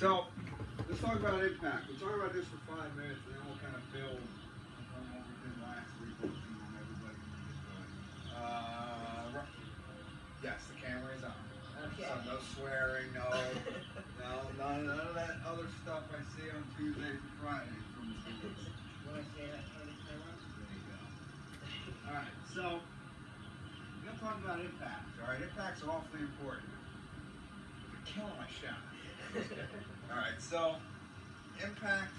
So, let's talk about impact. We'll talk about this for 5 minutes, and then we'll kind of build on what we did last week. On everybody yes, the camera is on. Okay. So no swearing, none of that other stuff I see on Tuesdays and Fridays from the students. You want to say that for the camera? There you go. All right, so we're going to talk about impact. All right, impact's awfully important. You're killing my shot. All right, so impact,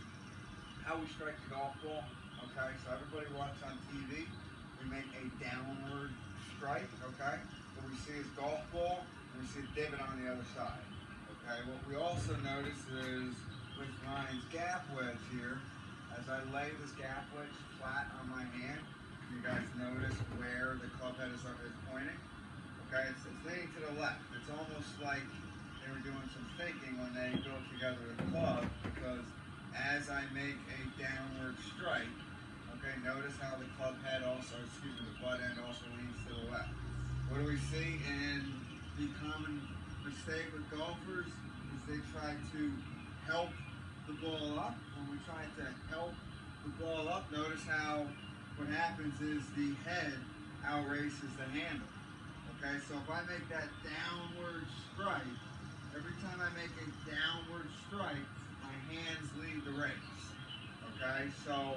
how we strike the golf ball. Okay, so everybody watches on TV. We make a downward strike. Okay, what we see is golf ball, and we see a divot on the other side. Okay, what we also notice is with Ryan's gap wedge here, as I lay this gap wedge flat on my hand, you guys notice where the club head is pointing. Okay, it's leaning to the left. It's almost like they were doing some thinking when they built together the club, because as I make a downward strike, okay, notice how the club head also, the butt end also leans to the left. What do we see in the common mistake with golfers is they try to help the ball up. When we try to help the ball up, notice how what happens is the head outraces the handle. Okay, so if I make that downward strike, every time I make a downward strike, my hands lead the race. Okay, so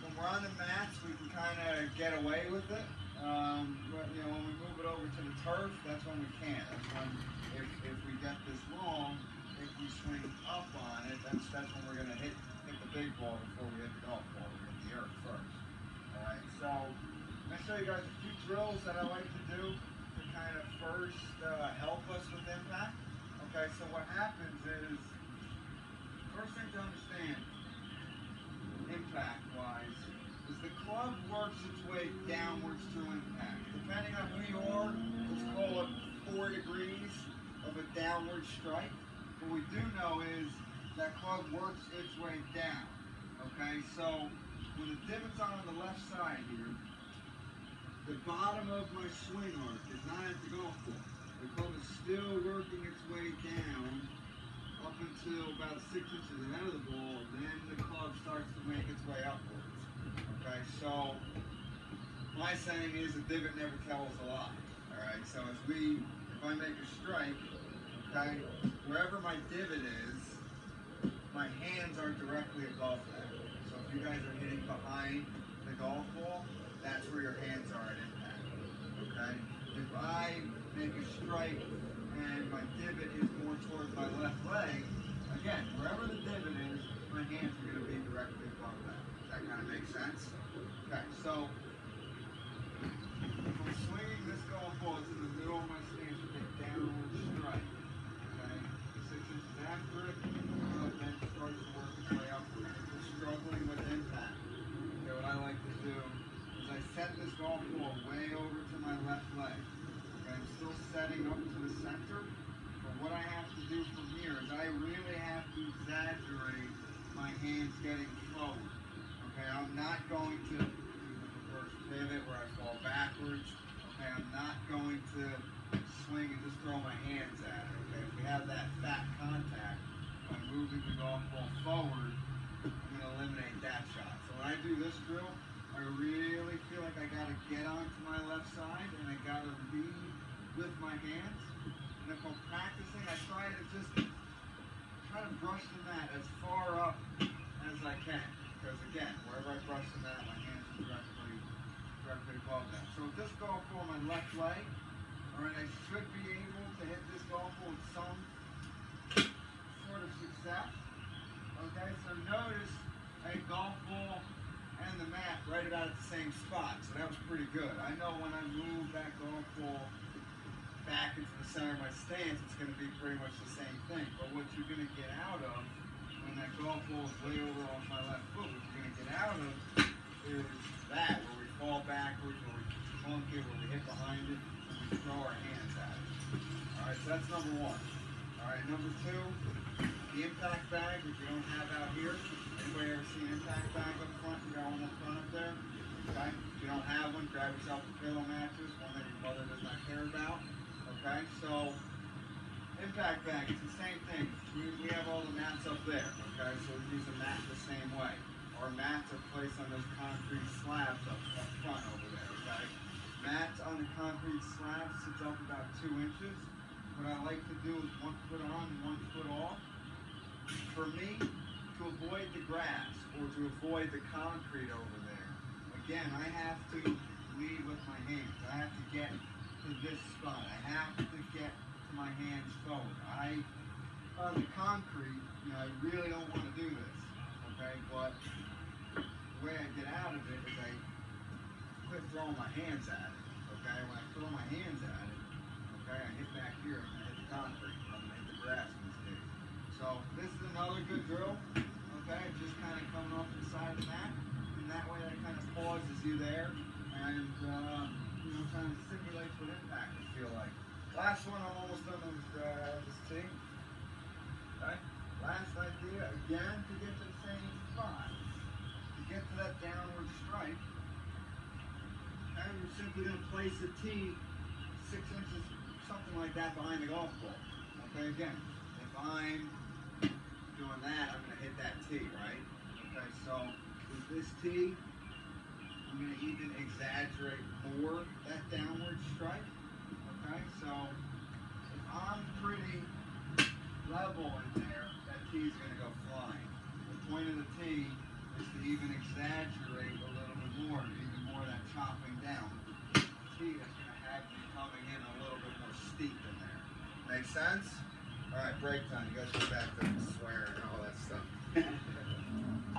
when we're on the mats, we can kind of get away with it. But, when we move it over to the turf, that's when we can't. That's when, if we get this wrong, if we swing up on it, that's when we're going to hit the big ball before we hit the golf ball. We hit the earth first. All right, so I'm going to show you guys a few drills that I like to do to kind of first help us with impact. Okay, so what happens is, first thing to understand, impact-wise, is the club works its way downwards to impact. Depending on who you are, let's call it 4 degrees of a downward strike. What we do know is that club works its way down. Okay, so when the divot's on the left side here, the bottom of my swing arc is not at the golf ball. The club is still working its way down up until about 6 inches ahead of the ball, and then the club starts to make its way upwards. Okay, so my saying is a divot never tells a lie. Alright, so if I make a strike, okay, wherever my divot is, my hands aren't directly above that. So if you guys are hitting behind the golf ball, that's where your hands are at impact. Okay? If I make a strike and my divot is more towards my left leg, again, wherever the divot is, my hands are going to be directly above that. Does that kind of make sense? Okay, so if I'm swinging this golf ball, it's in the middle of my stance with a downward strike. Okay? 6 inches after it, then starts to work its way upward. If we're struggling with impact, okay, what I like to do is I set this golf ball way over to my left leg. Okay, I'm still setting up to the center, but what I have to do from here is I really have to exaggerate my hands getting forward. Okay, I'm not going to do the reverse pivot where I fall backwards. Okay, I'm not going to swing and just throw my hands at it. Okay, if we have that fat contact by moving the golf ball forward, I'm going to eliminate that shot. So when I do this drill, I really feel like I got to get onto my left side and I got to lead with my hands. And if I'm practicing, I try to brush the mat as far up as I can. Because again, wherever I brush the mat, my hands are directly above that. So with this golf ball on my left leg, all right, I should be able to hit this golf ball with some sort of success. Okay, so notice a golf ball and the mat right about at the same spot. So that was pretty good. I know when I move that golf ball back into the center of my stance, it's going to be pretty much the same thing. But what you're going to get out of when that golf ball is way over off my left foot, what you're going to get out of is that, where we fall backwards, where we plunk it, where we hit behind it, and we throw our hands at it. All right, so that's number 1. All right, number 2, the impact bag, which you don't have out here. Anybody ever seen an impact bag up front? You got one up front up there? Okay, if you don't have one, grab yourself a pillow mattress, one that your mother does not care about. Okay, so Impact bag, it's the same thing. We have all the mats up there, okay? So we use a mat the same way. Our mats are placed on those concrete slabs up front over there, okay? Mats on the concrete slab sits up about 2 inches. What I like to do is 1 foot on and 1 foot off. For me, to avoid the grass or to avoid the concrete over there, again, I have to lead with my hands. I have to get to this spot. I have to get to my hands forward. On the concrete, I really don't want to do this, okay? But the way I get out of it is I quit throwing my hands at it, okay? When I throw my hands at it, okay, I hit back here and I hit the concrete. I'm going to hit the grass in this case. So this is another good drill, okay? Just kind of coming off the side of the mat, and that way that kind of pauses you there and, kind of simulates what impact would feel like. Last one, I'm almost done with this tee. Okay? Last idea, again, to get to the same spot. To get to that downward strike, okay, we're simply going to place the tee 6 inches, something like that, behind the golf ball. Okay, again, if I'm doing that, I'm going to hit that tee, right? Okay, so with this tee, I'm going to even exaggerate more that downward strike. Okay, so if I'm pretty level in there, that tee is going to go flying. The point of the tee is to even exaggerate a little bit more, even more of that chopping down. The tee is going to have me coming in a little bit more steep in there. Make sense? All right, break time. You guys go back to swearing.